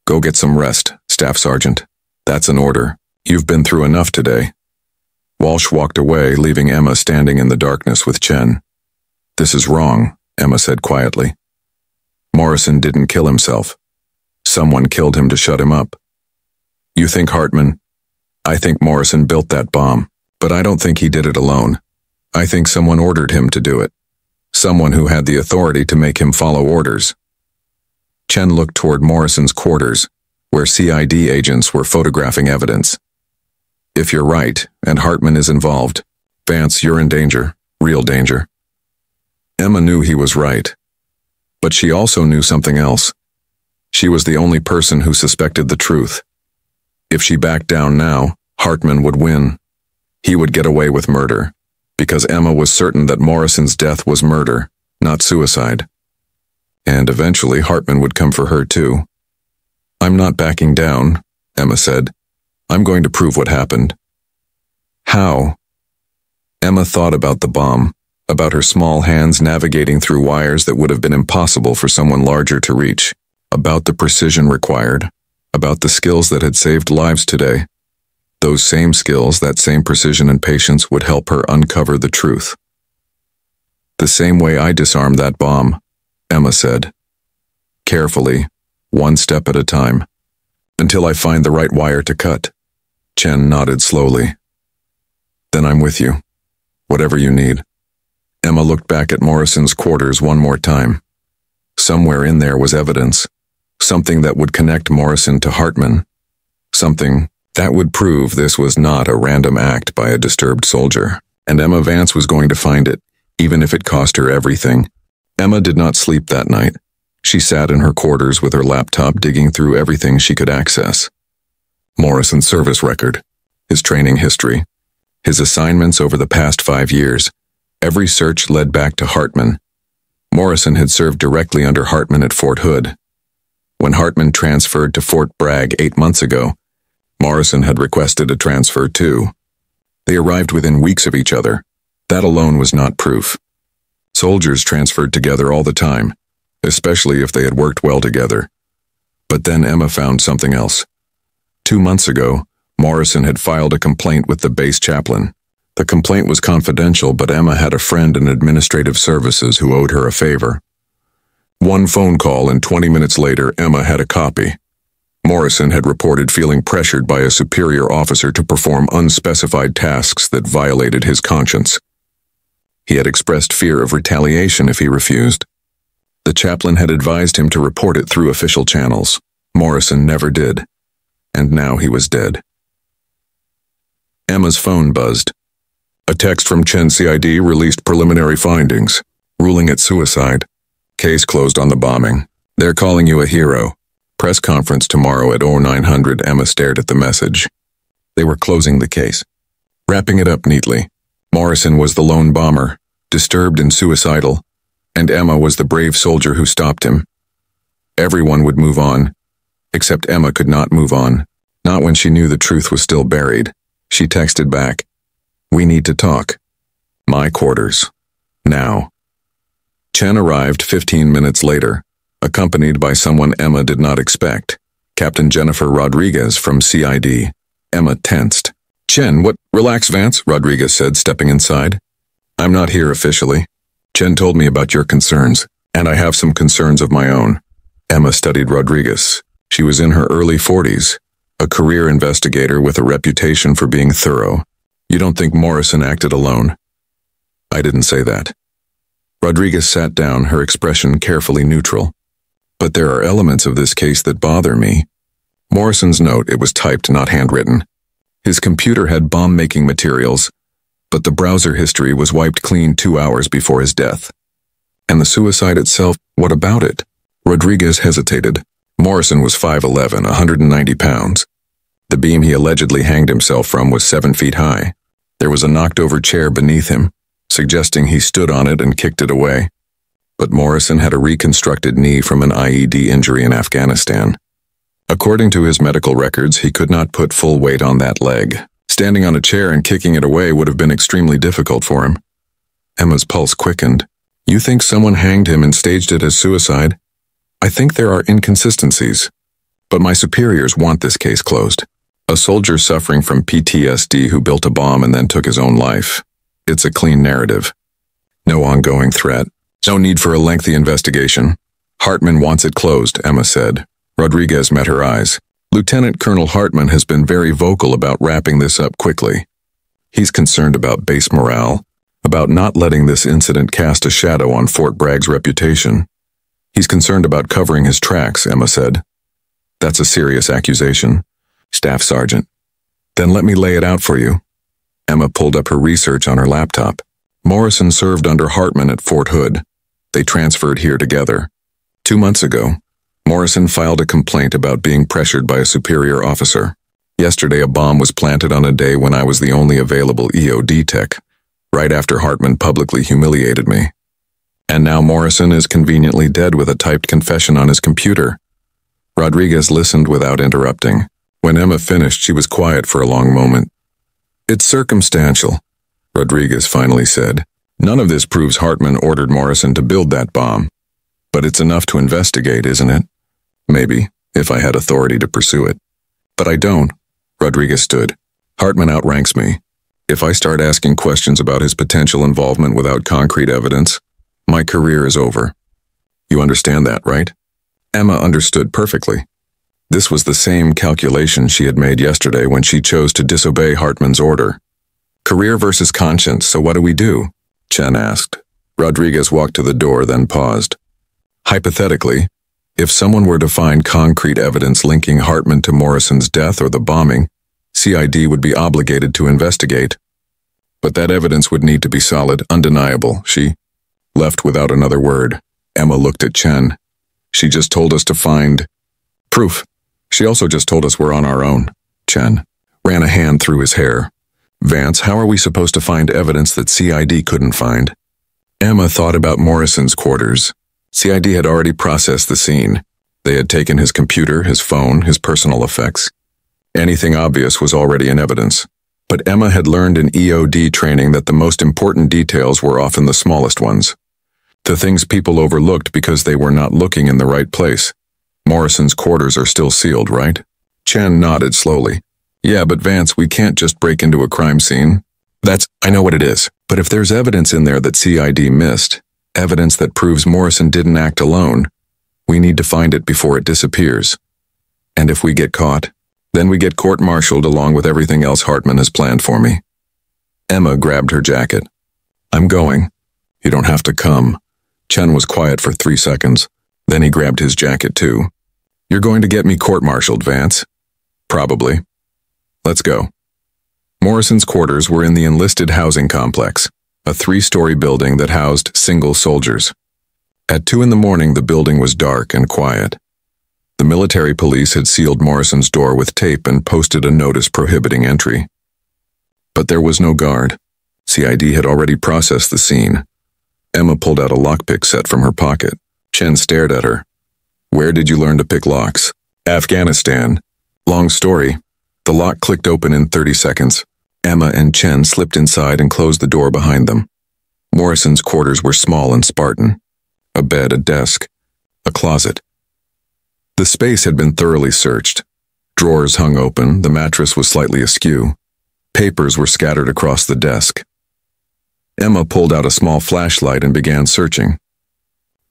go get some rest, Staff Sergeant. That's an order. You've been through enough today. Walsh walked away, leaving Emma standing in the darkness with Chen. This is wrong, Emma said quietly. Morrison didn't kill himself. Someone killed him to shut him up. You think Hartman? I think Morrison built that bomb, but I don't think he did it alone. I think someone ordered him to do it. Someone who had the authority to make him follow orders. Chen looked toward Morrison's quarters, where CID agents were photographing evidence. If you're right, and Hartman is involved, Vance, you're in danger, real danger. Emma knew he was right. But she also knew something else. She was the only person who suspected the truth. If she backed down now, Hartman would win. He would get away with murder, because Emma was certain that Morrison's death was murder, not suicide. And eventually Hartman would come for her too. "I'm not backing down," Emma said. "I'm going to prove what happened." How? Emma thought about the bomb, about her small hands navigating through wires that would have been impossible for someone larger to reach, about the precision required, about the skills that had saved lives today. Those same skills, that same precision and patience would help her uncover the truth. "The same way I disarmed that bomb," Emma said. "Carefully, one step at a time, until I find the right wire to cut." Chen nodded slowly. "Then I'm with you. Whatever you need." Emma looked back at Morrison's quarters one more time. Somewhere in there was evidence, something that would connect Morrison to Hartman, something that would prove this was not a random act by a disturbed soldier, and Emma Vance was going to find it, even if it cost her everything. Emma did not sleep that night. She sat in her quarters with her laptop digging through everything she could access. Morrison's service record, his training history, his assignments over the past 5 years. Every search led back to Hartman. Morrison had served directly under Hartman at Fort Hood. When Hartman transferred to Fort Bragg 8 months ago, Morrison had requested a transfer too. They arrived within weeks of each other. That alone was not proof. Soldiers transferred together all the time, especially if they had worked well together. But then Emma found something else. 2 months ago, Morrison had filed a complaint with the base chaplain. The complaint was confidential, but Emma had a friend in administrative services who owed her a favor. One phone call and 20 minutes later, Emma had a copy. Morrison had reported feeling pressured by a superior officer to perform unspecified tasks that violated his conscience. He had expressed fear of retaliation if he refused. The chaplain had advised him to report it through official channels. Morrison never did. And now he was dead. Emma's phone buzzed. A text from Chen CID released preliminary findings, ruling it suicide. Case closed on the bombing. They're calling you a hero. Press conference tomorrow at 0900. Emma stared at the message. They were closing the case, wrapping it up neatly. Morrison was the lone bomber, disturbed and suicidal, and Emma was the brave soldier who stopped him. Everyone would move on, except Emma could not move on, not when she knew the truth was still buried. She texted back, "We need to talk. My quarters. Now." Chen arrived 15 minutes later, accompanied by someone Emma did not expect, Captain Jennifer Rodriguez from CID. Emma tensed. "Chen, what? Relax, Vance," Rodriguez said, stepping inside. "I'm not here officially. Chen told me about your concerns, and I have some concerns of my own." Emma studied Rodriguez. She was in her early 40s, a career investigator with a reputation for being thorough. "You don't think Morrison acted alone?" "I didn't say that." Rodriguez sat down, her expression carefully neutral. "But there are elements of this case that bother me." Morrison's note, it was typed, not handwritten. His computer had bomb-making materials, but the browser history was wiped clean 2 hours before his death. And the suicide itself, what about it? Rodriguez hesitated. Morrison was 5'11", 190 pounds. The beam he allegedly hanged himself from was 7 feet high. There was a knocked-over chair beneath him, suggesting he stood on it and kicked it away. But Morrison had a reconstructed knee from an IED injury in Afghanistan. According to his medical records, he could not put full weight on that leg. Standing on a chair and kicking it away would have been extremely difficult for him. Emma's pulse quickened. "You think someone hanged him and staged it as suicide?" "I think there are inconsistencies. But my superiors want this case closed. A soldier suffering from PTSD who built a bomb and then took his own life. It's a clean narrative. No ongoing threat. No need for a lengthy investigation. Hartman wants it closed," Emma said. Rodriguez met her eyes. "Lieutenant Colonel Hartman has been very vocal about wrapping this up quickly. He's concerned about base morale, about not letting this incident cast a shadow on Fort Bragg's reputation. He's concerned about covering his tracks," Emma said. "That's a serious accusation, Staff Sergeant." "Then let me lay it out for you." Emma pulled up her research on her laptop. Morrison served under Hartman at Fort Hood. They transferred here together. 2 months ago, Morrison filed a complaint about being pressured by a superior officer. Yesterday, a bomb was planted on a day when I was the only available EOD tech, right after Hartman publicly humiliated me. And now Morrison is conveniently dead with a typed confession on his computer. Rodriguez listened without interrupting. When Emma finished, she was quiet for a long moment. "It's circumstantial," Rodriguez finally said. "None of this proves Hartman ordered Morrison to build that bomb. But it's enough to investigate, isn't it? Maybe, if I had authority to pursue it. But I don't." Rodriguez stood. "Hartman outranks me. If I start asking questions about his potential involvement without concrete evidence, my career is over. You understand that, right?" Emma understood perfectly. This was the same calculation she had made yesterday when she chose to disobey Hartman's order. "Career versus conscience, so what do we do?" Chen asked. Rodriguez walked to the door, then paused. "Hypothetically, if someone were to find concrete evidence linking Hartman to Morrison's death or the bombing, CID would be obligated to investigate. But that evidence would need to be solid, undeniable." She left without another word. Emma looked at Chen. "She just told us to find proof. She also just told us we're on our own." Chen ran a hand through his hair. "Vance, how are we supposed to find evidence that CID couldn't find?" Emma thought about Morrison's quarters. CID had already processed the scene. They had taken his computer, his phone, his personal effects. Anything obvious was already in evidence. But Emma had learned in EOD training that the most important details were often the smallest ones. The things people overlooked because they were not looking in the right place. Morrison's quarters are still sealed, right? Chen nodded slowly. "Yeah, but Vance, we can't just break into a crime scene." I know what it is. But if there's evidence in there that CID missed, evidence that proves Morrison didn't act alone, we need to find it before it disappears. And if we get caught, then we get court-martialed along with everything else Hartman has planned for me. Emma grabbed her jacket. "I'm going." "You don't have to come." Chen was quiet for 3 seconds. Then he grabbed his jacket too. "You're going to get me court-martialed, Vance?" "Probably." "Let's go." Morrison's quarters were in the enlisted housing complex, a 3-story building that housed single soldiers. At 2 in the morning, the building was dark and quiet. The military police had sealed Morrison's door with tape and posted a notice prohibiting entry. But there was no guard. CID had already processed the scene. Emma pulled out a lockpick set from her pocket. Chen stared at her. "Where did you learn to pick locks?" "Afghanistan." "Long story." The lock clicked open in 30 seconds. Emma and Chen slipped inside and closed the door behind them. Morrison's quarters were small and Spartan. A bed, a desk, a closet. The space had been thoroughly searched. Drawers hung open, the mattress was slightly askew. Papers were scattered across the desk. Emma pulled out a small flashlight and began searching.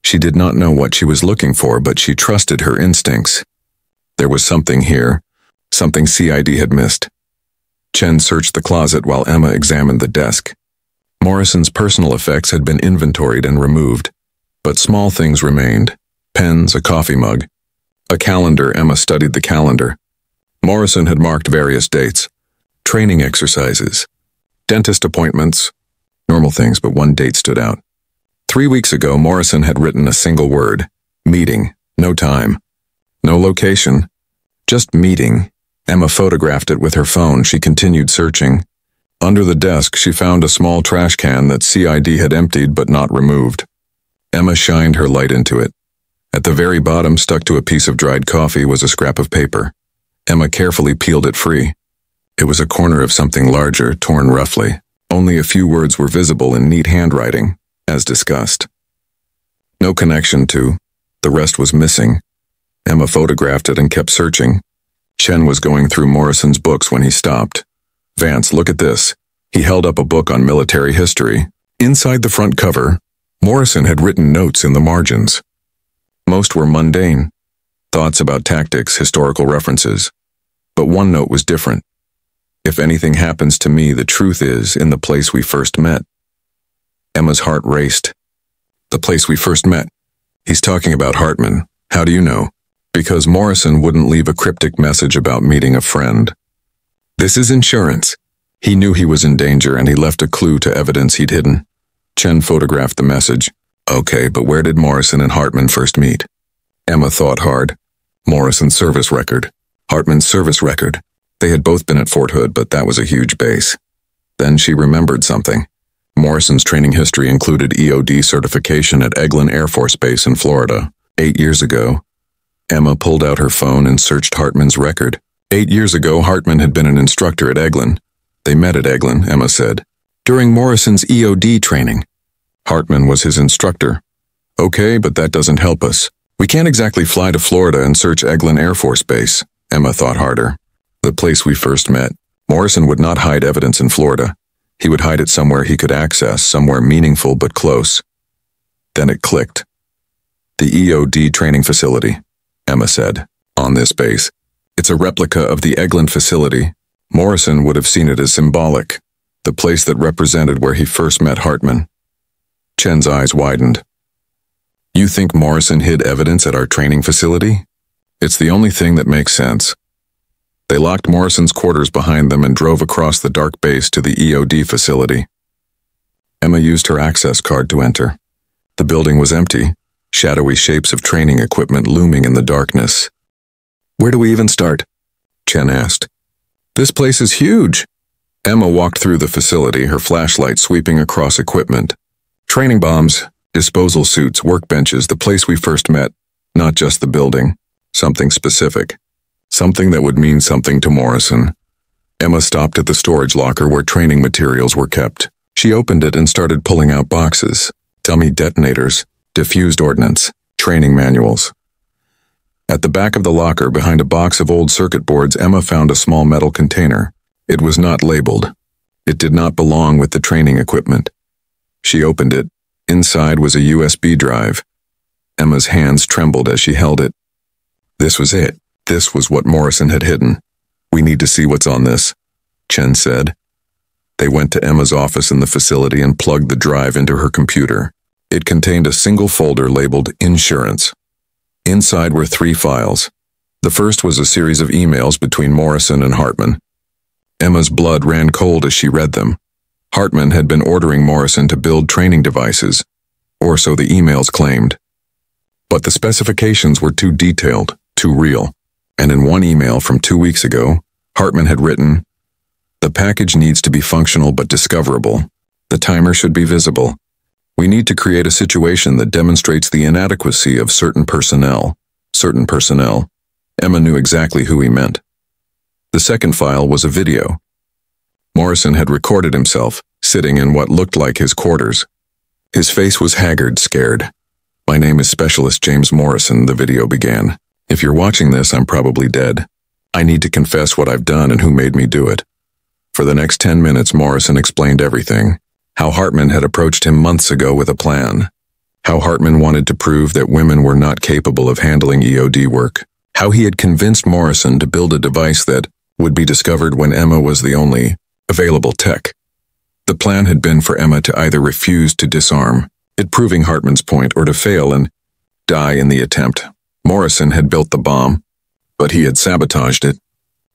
She did not know what she was looking for, but she trusted her instincts. There was something here, something CID had missed. Chen searched the closet while Emma examined the desk. Morrison's personal effects had been inventoried and removed, but small things remained. Pens, a coffee mug. A calendar. Emma studied the calendar. Morrison had marked various dates. Training exercises. Dentist appointments. Normal things, but one date stood out. 3 weeks ago, Morrison had written a single word. Meeting. No time. No location. Just meeting. Emma photographed it with her phone. She continued searching. Under the desk, she found a small trash can that CID had emptied but not removed. Emma shined her light into it. At the very bottom, stuck to a piece of dried coffee, was a scrap of paper. Emma carefully peeled it free. It was a corner of something larger, torn roughly. Only a few words were visible in neat handwriting, as discussed. No connection to. The rest was missing. Emma photographed it and kept searching. Chen was going through Morrison's books when he stopped. "Vance, look at this." He held up a book on military history. Inside the front cover, Morrison had written notes in the margins. Most were mundane. Thoughts about tactics, historical references. But one note was different. "If anything happens to me, the truth is in the place we first met." Emma's heart raced. The place we first met. He's talking about Hartman. How do you know? Because Morrison wouldn't leave a cryptic message about meeting a friend. This is insurance. He knew he was in danger and he left a clue to evidence he'd hidden. Chen photographed the message. Okay, but where did Morrison and Hartman first meet? Emma thought hard. Morrison's service record. Hartman's service record. They had both been at Fort Hood, but that was a huge base. Then she remembered something. Morrison's training history included EOD certification at Eglin Air Force Base in Florida. 8 years ago. Emma pulled out her phone and searched Hartman's record. 8 years ago, Hartman had been an instructor at Eglin. They met at Eglin, Emma said, during Morrison's EOD training. Hartman was his instructor. Okay, but that doesn't help us. We can't exactly fly to Florida and search Eglin Air Force Base. Emma thought harder. The place we first met. Morrison would not hide evidence in Florida. He would hide it somewhere he could access, somewhere meaningful but close. Then it clicked. The EOD training facility, Emma said, on this base. It's a replica of the Eglin facility. Morrison would have seen it as symbolic, the place that represented where he first met Hartman. Chen's eyes widened. You think Morrison hid evidence at our training facility? It's the only thing that makes sense. They locked Morrison's quarters behind them and drove across the dark base to the EOD facility. Emma used her access card to enter. The building was empty, shadowy shapes of training equipment looming in the darkness. Where do we even start? Chen asked. This place is huge. Emma walked through the facility, her flashlight sweeping across equipment. Training bombs, disposal suits, workbenches, the place we first met, not just the building. Something specific. Something that would mean something to Morrison. Emma stopped at the storage locker where training materials were kept. She opened it and started pulling out boxes, dummy detonators, diffused ordnance, training manuals. At the back of the locker, behind a box of old circuit boards, Emma found a small metal container. It was not labeled. It did not belong with the training equipment. She opened it. Inside was a USB drive. Emma's hands trembled as she held it. This was it. This was what Morrison had hidden. We need to see what's on this, Chen said. They went to Emma's office in the facility and plugged the drive into her computer. It contained a single folder labeled Insurance. Inside were 3 files. The first was a series of emails between Morrison and Hartman. Emma's blood ran cold as she read them. Hartman had been ordering Morrison to build training devices, or so the emails claimed. But the specifications were too detailed, too real. And in one email from 2 weeks ago, Hartman had written, "The package needs to be functional but discoverable. The timer should be visible. We need to create a situation that demonstrates the inadequacy of certain personnel. Certain personnel." Emma knew exactly who he meant. The second file was a video. Morrison had recorded himself, sitting in what looked like his quarters. His face was haggard, scared. "My name is Specialist James Morrison," the video began. "If you're watching this, I'm probably dead. I need to confess what I've done and who made me do it." For the next 10 minutes, Morrison explained everything. How Hartman had approached him months ago with a plan. How Hartman wanted to prove that women were not capable of handling EOD work. How he had convinced Morrison to build a device that would be discovered when Emma was the only available tech. The plan had been for Emma to either refuse to disarm, it proving Hartman's point, or to fail and die in the attempt. Morrison had built the bomb, but he had sabotaged it.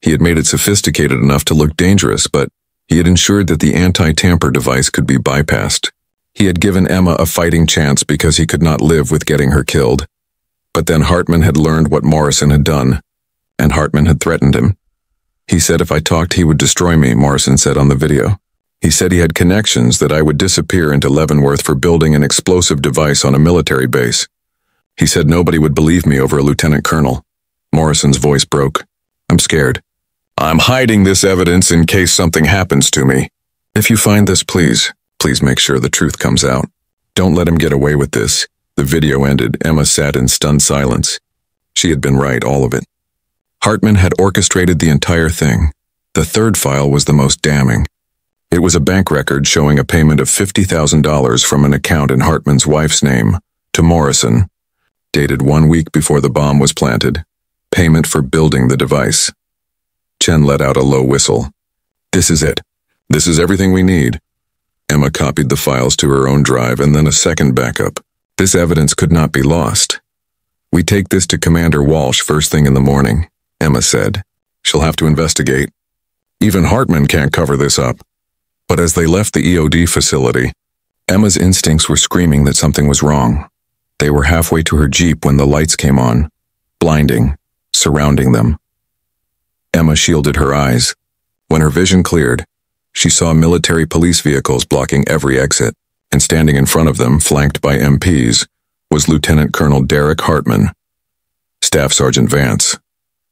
He had made it sophisticated enough to look dangerous, but he had ensured that the anti-tamper device could be bypassed. He had given Emma a fighting chance because he could not live with getting her killed. But then Hartman had learned what Morrison had done, and Hartman had threatened him. He said if I talked, he would destroy me, Morrison said on the video. He said he had connections, that I would disappear into Leavenworth for building an explosive device on a military base. He said nobody would believe me over a lieutenant colonel. Morrison's voice broke. "I'm scared. I'm hiding this evidence in case something happens to me. If you find this, please make sure the truth comes out. Don't let him get away with this." The video ended. Emma sat in stunned silence. She had been right, all of it. Hartman had orchestrated the entire thing. The third file was the most damning. It was a bank record showing a payment of $50,000 from an account in Hartman's wife's name to Morrison, dated 1 week before the bomb was planted. Payment for building the device. Chen let out a low whistle. "This is it. This is everything we need." Emma copied the files to her own drive and then a second backup. "This evidence could not be lost. We take this to Commander Walsh first thing in the morning," Emma said. "She'll have to investigate. Even Hartman can't cover this up." But as they left the EOD facility, Emma's instincts were screaming that something was wrong. They were halfway to her Jeep when the lights came on, blinding, surrounding them. Emma shielded her eyes. When her vision cleared, she saw military police vehicles blocking every exit, and standing in front of them, flanked by MPs, was Lieutenant Colonel Derek Hartman. "Staff Sergeant Vance,"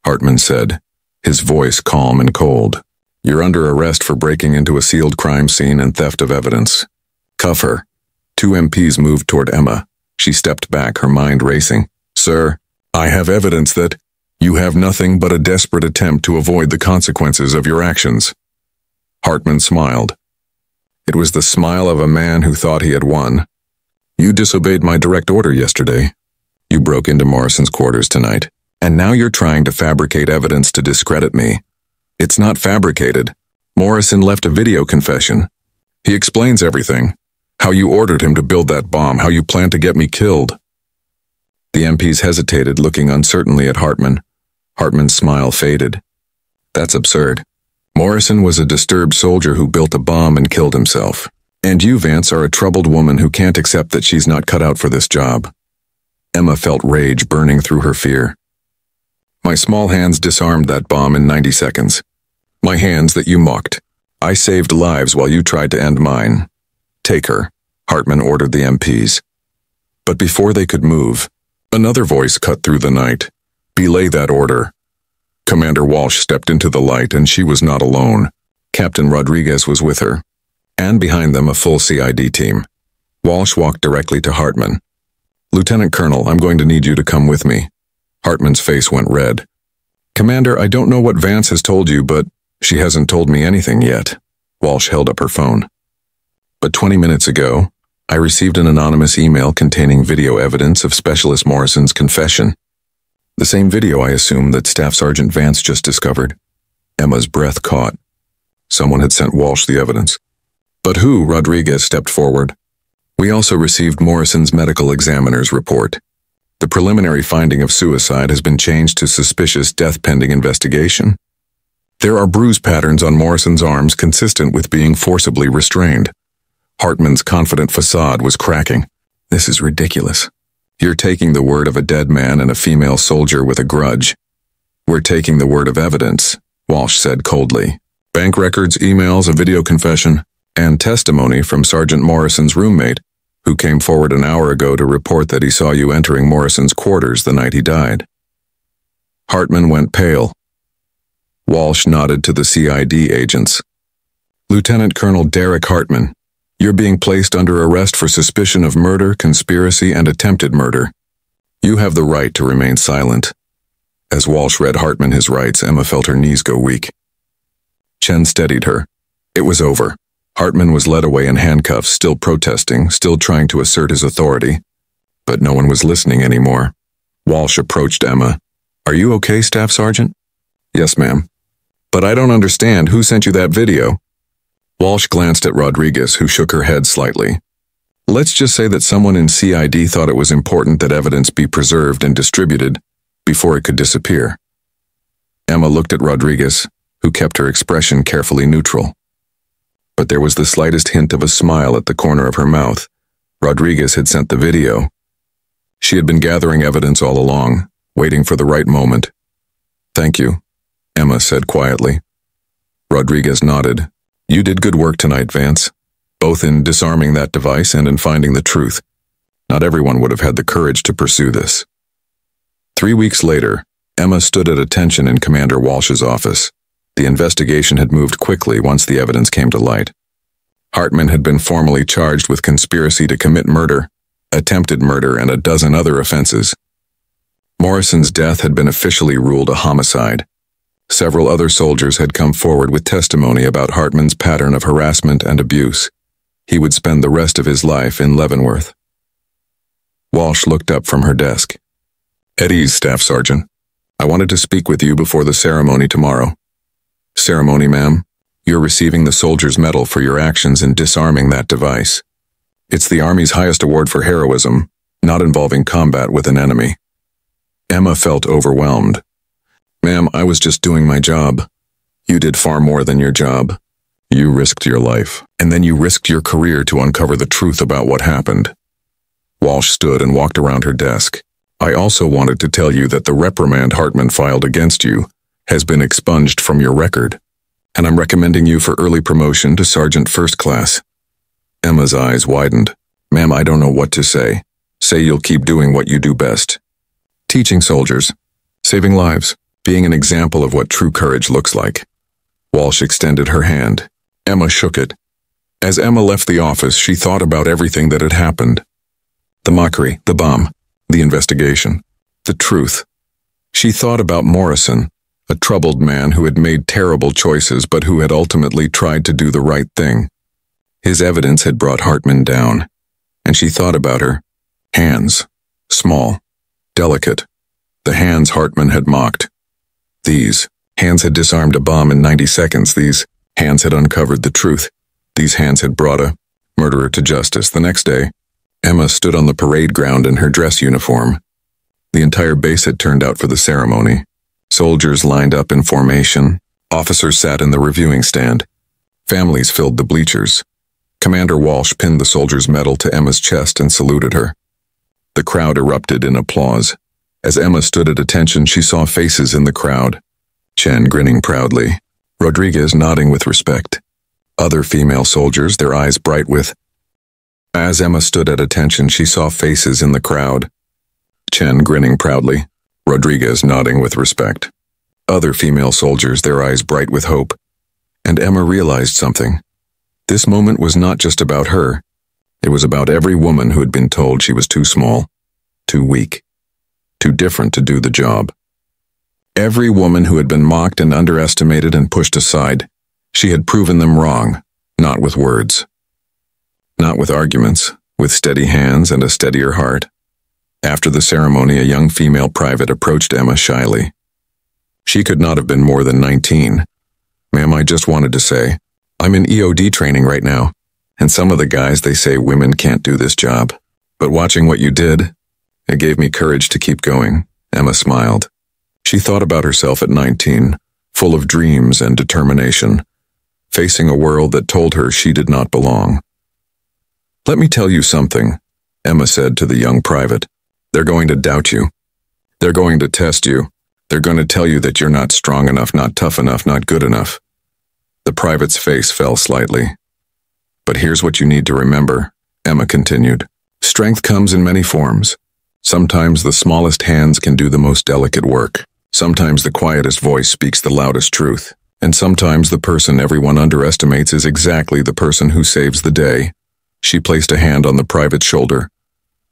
Hartman said, his voice calm and cold. "You're under arrest for breaking into a sealed crime scene and theft of evidence. Cuff her." Two MPs moved toward Emma. She stepped back, her mind racing. "Sir, I have evidence that you have nothing but a desperate attempt to avoid the consequences of your actions." Hartman smiled. It was the smile of a man who thought he had won. "You disobeyed my direct order yesterday. You broke into Morrison's quarters tonight, and now you're trying to fabricate evidence to discredit me. It's not fabricated. Morrison left a video confession. He explains everything. How you ordered him to build that bomb, how you planned to get me killed." The MPs hesitated, looking uncertainly at Hartman. Hartman's smile faded. "That's absurd. Morrison was a disturbed soldier who built a bomb and killed himself. And you, Vance, are a troubled woman who can't accept that she's not cut out for this job." Emma felt rage burning through her fear. "My small hands disarmed that bomb in 90 seconds. My hands that you mocked. I saved lives while you tried to end mine. Take her," Hartman ordered the MPs. But before they could move, another voice cut through the night. "Belay that order." Commander Walsh stepped into the light, and she was not alone. Captain Rodriguez was with her, and behind them a full CID team. Walsh walked directly to Hartman. "Lieutenant Colonel, I'm going to need you to come with me." Hartman's face went red. "Commander, I don't know what Vance has told you, but she hasn't told me anything yet." Walsh held up her phone. "But 20 minutes ago, I received an anonymous email containing video evidence of Specialist Morrison's confession. The same video, I assume, that Staff Sergeant Vance just discovered." Emma's breath caught. Someone had sent Walsh the evidence. "But who?" Rodriguez stepped forward. "We also received Morrison's medical examiner's report. The preliminary finding of suicide has been changed to suspicious death pending investigation. There are bruise patterns on Morrison's arms consistent with being forcibly restrained." Hartman's confident facade was cracking. "This is ridiculous. You're taking the word of a dead man and a female soldier with a grudge." "We're taking the word of evidence," Walsh said coldly. "Bank records, emails, a video confession, and testimony from Sergeant Morrison's roommate, who came forward an hour ago to report that he saw you entering Morrison's quarters the night he died." Hartman went pale. Walsh nodded to the CID agents. "Lieutenant Colonel Derek Hartman, you're being placed under arrest for suspicion of murder, conspiracy, and attempted murder. You have the right to remain silent." As Walsh read Hartman his rights, Emma felt her knees go weak. Chen steadied her. It was over. Hartman was led away in handcuffs, still protesting, still trying to assert his authority. But no one was listening anymore. Walsh approached Emma. "Are you okay, Staff Sergeant?" "Yes, ma'am." "But I don't understand. Who sent you that video?" Walsh glanced at Rodriguez, who shook her head slightly. "Let's just say that someone in CID thought it was important that evidence be preserved and distributed before it could disappear." Emma looked at Rodriguez, who kept her expression carefully neutral. But there was the slightest hint of a smile at the corner of her mouth. Rodriguez had sent the video. She had been gathering evidence all along, waiting for the right moment. "Thank you," Emma said quietly. Rodriguez nodded. "You did good work tonight, Vance, both in disarming that device and in finding the truth. Not everyone would have had the courage to pursue this." 3 weeks later, Emma stood at attention in Commander Walsh's office. The investigation had moved quickly once the evidence came to light. Hartman had been formally charged with conspiracy to commit murder, attempted murder, and a dozen other offenses. Morrison's death had been officially ruled a homicide. Several other soldiers had come forward with testimony about Hartman's pattern of harassment and abuse. He would spend the rest of his life in Leavenworth. Walsh looked up from her desk. "At ease, Staff Sergeant. I wanted to speak with you before the ceremony tomorrow." "Ceremony, ma'am? You're receiving the Soldier's Medal for your actions in disarming that device. It's the Army's highest award for heroism, not involving combat with an enemy." Emma felt overwhelmed. "Ma'am, I was just doing my job. You did far more than your job. You risked your life, and then you risked your career to uncover the truth about what happened. Walsh stood and walked around her desk. I also wanted to tell you that the reprimand Hartman filed against you has been expunged from your record, and I'm recommending you for early promotion to Sergeant First Class. Emma's eyes widened. Ma'am, I don't know what to say. Say you'll keep doing what you do best. Teaching soldiers, saving lives, being an example of what true courage looks like. Walsh extended her hand. Emma shook it. As Emma left the office, she thought about everything that had happened. The mockery, the bomb, the investigation, the truth. She thought about Morrison, a troubled man who had made terrible choices but who had ultimately tried to do the right thing. His evidence had brought Hartman down, and she thought about her hands, small, delicate, the hands Hartman had mocked. These hands had disarmed a bomb in 90 seconds. These hands had uncovered the truth. These hands had brought a murderer to justice. The next day, Emma stood on the parade ground in her dress uniform. The entire base had turned out for the ceremony. Soldiers lined up in formation. Officers sat in the reviewing stand. Families filled the bleachers. Commander Walsh pinned the soldier's medal to Emma's chest and saluted her. The crowd erupted in applause. As Emma stood at attention, she saw faces in the crowd. Chen grinning proudly. Rodriguez nodding with respect. Other female soldiers, their eyes bright with. As Emma stood at attention, she saw faces in the crowd. Chen grinning proudly. Rodriguez nodding with respect. Other female soldiers, their eyes bright with hope. And Emma realized something. This moment was not just about her. It was about every woman who had been told she was too small, too weak, too different to do the job. Every woman who had been mocked and underestimated and pushed aside. She had proven them wrong, not with words. Not with arguments, with steady hands and a steadier heart. After the ceremony, a young female private approached Emma shyly. She could not have been more than 19. Ma'am, I just wanted to say, I'm in EOD training right now, and some of the guys, they say women can't do this job. But watching what you did, it gave me courage to keep going. Emma smiled. She thought about herself at 19, full of dreams and determination, facing a world that told her she did not belong. Let me tell you something, Emma said to the young private. They're going to doubt you. They're going to test you. They're going to tell you that you're not strong enough, not tough enough, not good enough. The private's face fell slightly. But here's what you need to remember, Emma continued. Strength comes in many forms. Sometimes the smallest hands can do the most delicate work. Sometimes the quietest voice speaks the loudest truth. And sometimes the person everyone underestimates is exactly the person who saves the day. She placed a hand on the private's shoulder.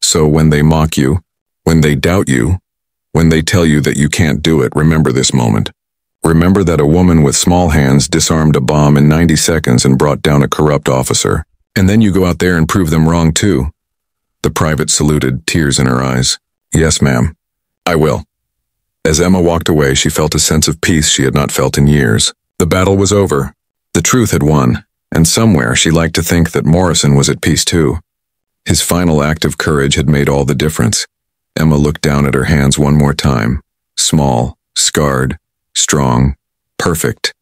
So when they mock you, when they doubt you, when they tell you that you can't do it, remember this moment. Remember that a woman with small hands disarmed a bomb in 90 seconds and brought down a corrupt officer. And then you go out there and prove them wrong too. The private saluted, tears in her eyes. Yes, ma'am. I will. As Emma walked away, she felt a sense of peace she had not felt in years. The battle was over. The truth had won, and somewhere she liked to think that Morrison was at peace too. His final act of courage had made all the difference. Emma looked down at her hands one more time. Small, scarred, strong, perfect.